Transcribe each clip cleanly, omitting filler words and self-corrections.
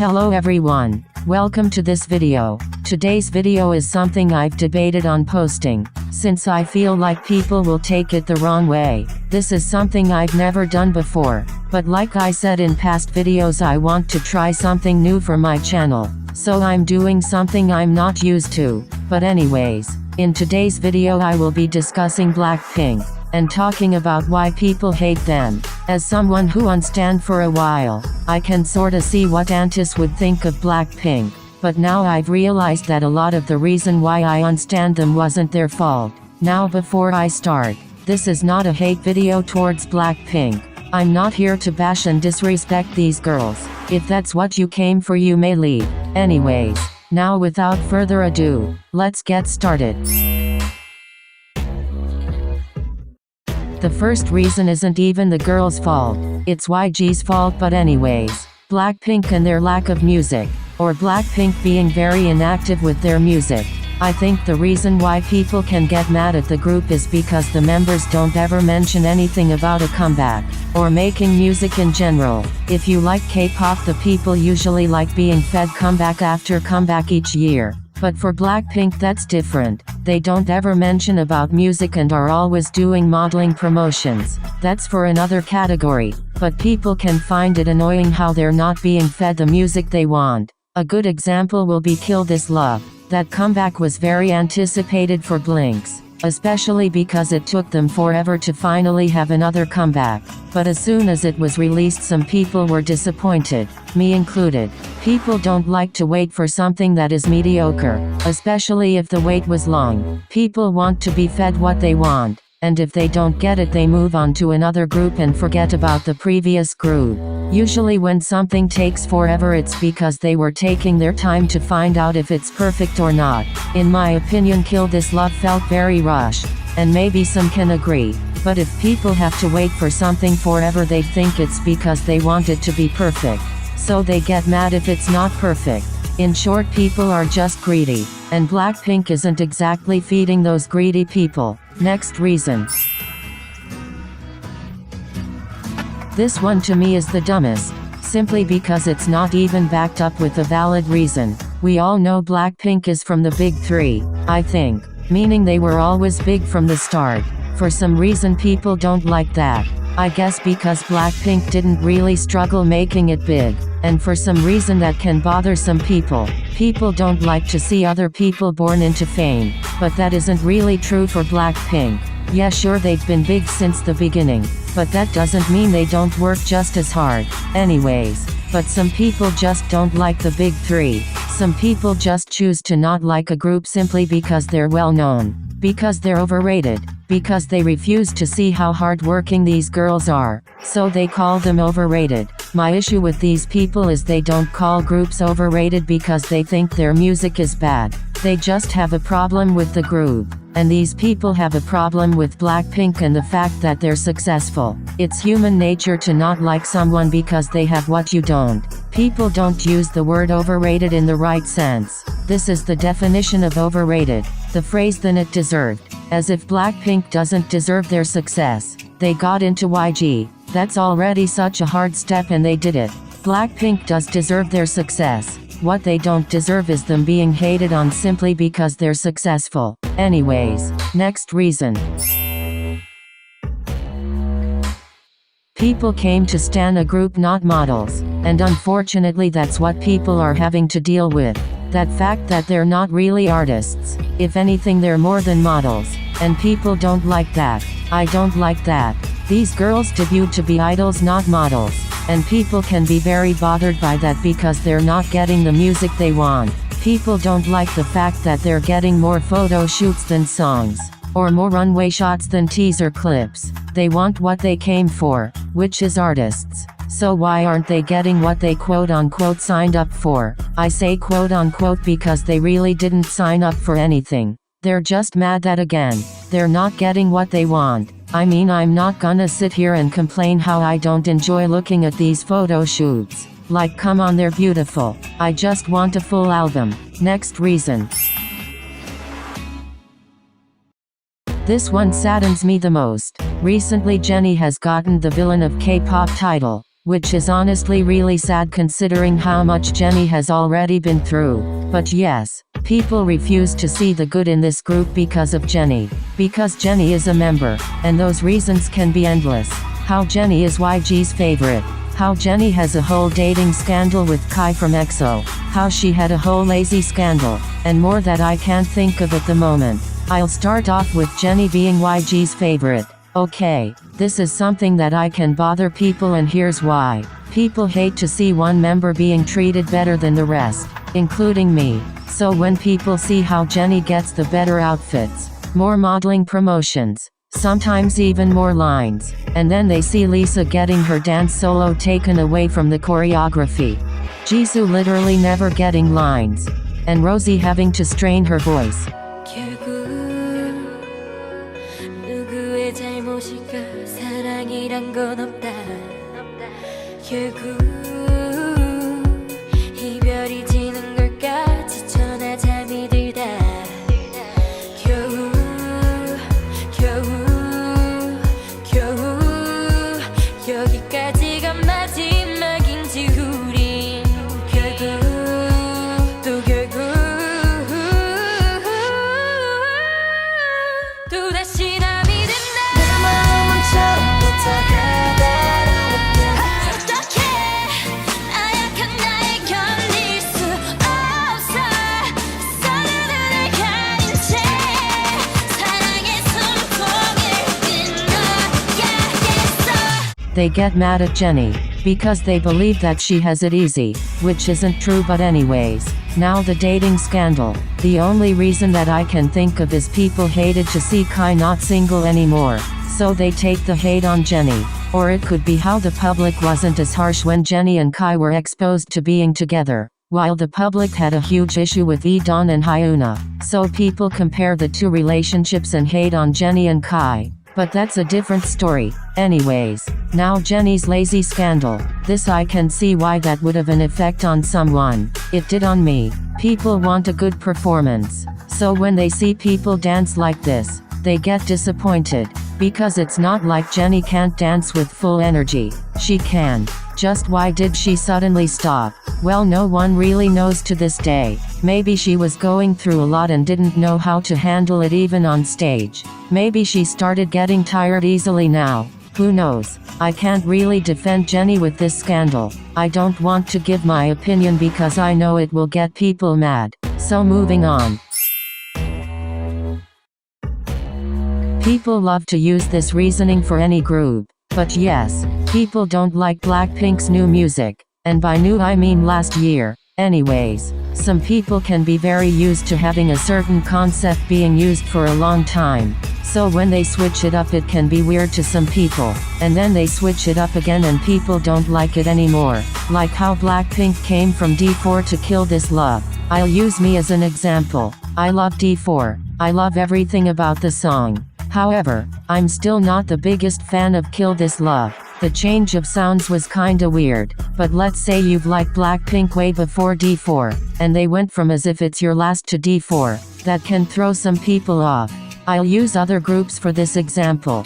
Hello everyone, welcome to this video. Today's video is something I've debated on posting, since I feel like people will take it the wrong way. This is something I've never done before, but like I said in past videos, I want to try something new for my channel, so I'm doing something I'm not used to. But anyways, in today's video I will be discussing Blackpink, and talking about why people hate them. As someone who unstan for a while, I can sorta see what Antis would think of Blackpink, but now I've realized that a lot of the reason why I unstan them wasn't their fault. Now before I start, this is not a hate video towards Blackpink. I'm not here to bash and disrespect these girls. If that's what you came for, you may leave. Anyways, now without further ado, let's get started. The first reason isn't even the girl's fault, it's YG's fault. But anyways, Blackpink and their lack of music, or Blackpink being very inactive with their music. I think the reason why people can get mad at the group is because the members don't ever mention anything about a comeback, or making music in general. If you like K-pop, the people usually like being fed comeback after comeback each year. But for Blackpink that's different. They don't ever mention about music and are always doing modeling promotions. That's for another category, but people can find it annoying how they're not being fed the music they want. A good example will be Kill This Love. That comeback was very anticipated for Blinks, especially because it took them forever to finally have another comeback. But as soon as it was released, some people were disappointed, me included. People don't like to wait for something that is mediocre, especially if the wait was long. People want to be fed what they want, and if they don't get it, they move on to another group and forget about the previous group. Usually when something takes forever, it's because they were taking their time to find out if it's perfect or not. In my opinion, Kill This Love felt very rushed, and maybe some can agree. But if people have to wait for something forever, they think it's because they want it to be perfect, so they get mad if it's not perfect. In short, people are just greedy, and Blackpink isn't exactly feeding those greedy people. Next reason. This one to me is the dumbest, simply because it's not even backed up with a valid reason. We all know Blackpink is from the big three, I think, meaning they were always big from the start. For some reason people don't like that. I guess because Blackpink didn't really struggle making it big, and for some reason that can bother some people. People don't like to see other people born into fame, but that isn't really true for Blackpink. Yeah, sure, they've been big since the beginning, but that doesn't mean they don't work just as hard. Anyways, but some people just don't like the big three. Some people just choose to not like a group simply because they're well known, because they're overrated, because they refuse to see how hardworking these girls are, so they call them overrated. My issue with these people is they don't call groups overrated because they think their music is bad. They just have a problem with the group. And these people have a problem with Blackpink and the fact that they're successful. It's human nature to not like someone because they have what you don't. People don't use the word overrated in the right sense. This is the definition of overrated, the phrase "than it deserved." As if Blackpink doesn't deserve their success. They got into YG. That's already such a hard step and they did it. Blackpink does deserve their success. What they don't deserve is them being hated on simply because they're successful. Anyways, next reason. People came to stan a group, not models, and unfortunately that's what people are having to deal with. That fact that they're not really artists. If anything, they're more than models, and people don't like that. I don't like that. These girls debuted to be idols, not models, and people can be very bothered by that because they're not getting the music they want. People don't like the fact that they're getting more photo shoots than songs, or more runway shots than teaser clips. They want what they came for, which is artists. So why aren't they getting what they quote-unquote signed up for? I say quote-unquote because they really didn't sign up for anything. They're just mad that again, they're not getting what they want. I mean, I'm not gonna sit here and complain how I don't enjoy looking at these photo shoots. Like, come on, they're beautiful. I just want a full album. Next reason. This one saddens me the most. Recently Jennie has gotten the Villain of K-pop title. which is honestly really sad considering how much Jennie has already been through. But yes, people refuse to see the good in this group because of Jennie. Because Jennie is a member, and those reasons can be endless. How Jennie is YG's favorite. How Jennie has a whole dating scandal with Kai from EXO. How she had a whole lazy scandal, and more that I can't think of at the moment. I'll start off with Jennie being YG's favorite. Okay, this is something that I can bother people, and here's why. People hate to see one member being treated better than the rest, including me. So when people see how Jennie gets the better outfits, more modeling promotions, sometimes even more lines, and then they see Lisa getting her dance solo taken away from the choreography, Jisoo literally never getting lines, and Rosie having to strain her voice. 누구의 잘못일까 사랑이란 건 없다 결국 이별이 지는 걸까 지쳐나 잠이 들다 겨우 여기까지가 마지막인지 우린 결국 또다시 남이 된다 내 마음은 처음부터 그대로였냐 어떡해 나약한 날 견딜 수 없어 서로를 가린 채 사랑의 숨통을 끊어야겠어. They get mad at Jennie because they believe that she has it easy, which isn't true. But anyways, now the dating scandal. The only reason that I can think of is people hated to see Kai not single anymore, so they take the hate on Jennie. Or it could be how the public wasn't as harsh when Jennie and Kai were exposed to being together, while the public had a huge issue with E'Dawn and Hyuna. So people compare the two relationships and hate on Jennie and Kai. But that's a different story. Anyways, now Jennie's lazy scandal. This I can see why that would have an effect on someone. It did on me. People want a good performance. So when they see people dance like this, they get disappointed. Because it's not like Jennie can't dance with full energy. She can. Just why did she suddenly stop? Well, no one really knows to this day. Maybe she was going through a lot and didn't know how to handle it even on stage. Maybe she started getting tired easily now. Who knows? I can't really defend Jennie with this scandal. I don't want to give my opinion because I know it will get people mad. So moving on. People love to use this reasoning for any group. But yes, people don't like Blackpink's new music. And by new I mean last year. Anyways, some people can be very used to having a certain concept being used for a long time. So when they switch it up it can be weird to some people. And then they switch it up again and people don't like it anymore. Like how Blackpink came from D4 to Kill This Love. I'll use me as an example. I love D4. I love everything about the song. However, I'm still not the biggest fan of Kill This Love. The change of sounds was kinda weird, but let's say you've liked Blackpink way before D4, and they went from As If It's Your Last to D4, that can throw some people off. I'll use other groups for this example.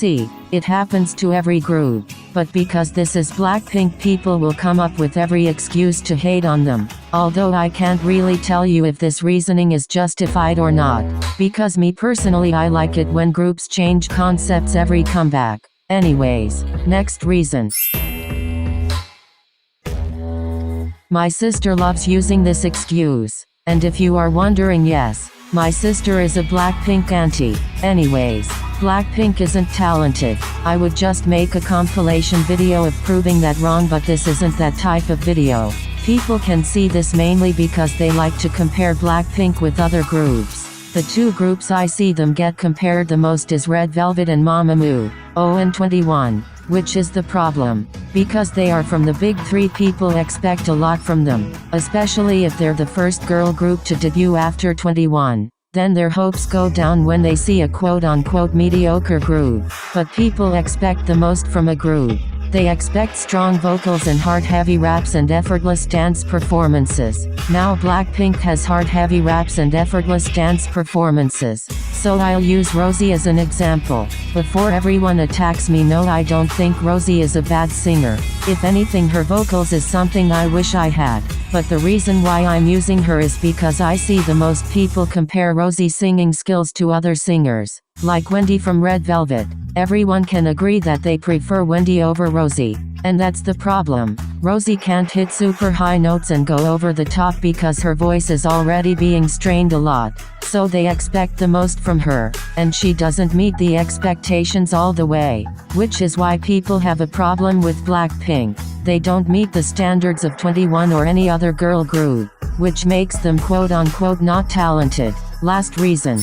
See, it happens to every group. But because this is Blackpink, people will come up with every excuse to hate on them. Although I can't really tell you if this reasoning is justified or not. Because me personally, I like it when groups change concepts every comeback. Anyways, next reason. My sister loves using this excuse. And if you are wondering, yes, my sister is a Blackpink auntie. Anyways, Blackpink isn't talented. I would just make a compilation video of proving that wrong, but this isn't that type of video. People can see this mainly because they like to compare Blackpink with other groups. The two groups I see them get compared the most is Red Velvet and Mamamoo, and 21. Which is the problem. Because they are from the big three, people expect a lot from them, especially if they're the first girl group to debut after 21. Then their hopes go down when they see a quote-unquote mediocre group. But people expect the most from a group. They expect strong vocals and hard-heavy raps and effortless dance performances. Now Blackpink has hard-heavy raps and effortless dance performances. So I'll use Rosie as an example. Before everyone attacks me, no, I don't think Rosie is a bad singer. If anything, her vocals is something I wish I had. But the reason why I'm using her is because I see the most people compare Rosie's singing skills to other singers. Like Wendy from Red Velvet. Everyone can agree that they prefer Wendy over Rosie. And that's the problem. Rosie can't hit super high notes and go over the top because her voice is already being strained a lot. So they expect the most from her. And she doesn't meet the expectations all the way. Which is why people have a problem with Blackpink. They don't meet the standards of 21 or any other girl group. Which makes them quote-unquote not talented. Last reason.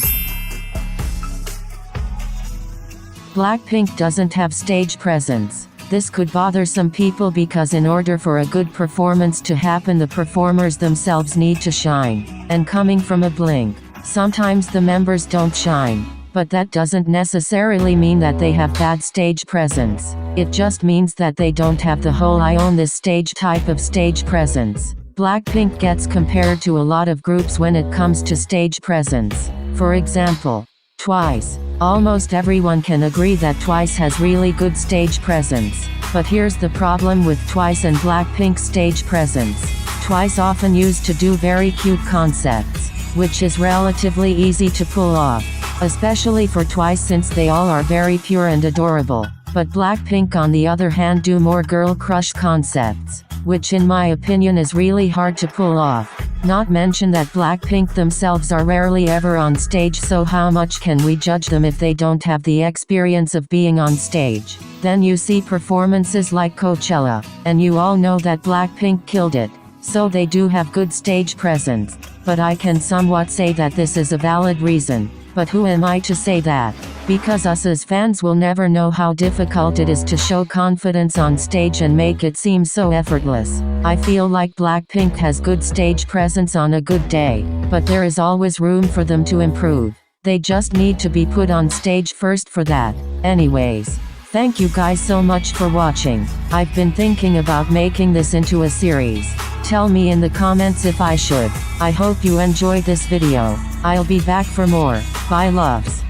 Blackpink doesn't have stage presence. This could bother some people because in order for a good performance to happen, the performers themselves need to shine. And coming from a Blink, sometimes the members don't shine. But that doesn't necessarily mean that they have bad stage presence. It just means that they don't have the whole "I own this stage" type of stage presence. Blackpink gets compared to a lot of groups when it comes to stage presence. For example, Twice. Almost everyone can agree that Twice has really good stage presence. But here's the problem with Twice and Blackpink's stage presence. Twice often used to do very cute concepts, which is relatively easy to pull off. Especially for Twice, since they all are very pure and adorable. But Blackpink on the other hand do more girl crush concepts, which in my opinion is really hard to pull off. Not mention that Blackpink themselves are rarely ever on stage, so how much can we judge them if they don't have the experience of being on stage? Then you see performances like Coachella, and you all know that Blackpink killed it. So they do have good stage presence. But I can somewhat say that this is a valid reason. But who am I to say that? Because us as fans will never know how difficult it is to show confidence on stage and make it seem so effortless. I feel like Blackpink has good stage presence on a good day, but there is always room for them to improve. They just need to be put on stage first for that. Anyways, thank you guys so much for watching. I've been thinking about making this into a series. Tell me in the comments if I should. I hope you enjoyed this video. I'll be back for more. Bye loves.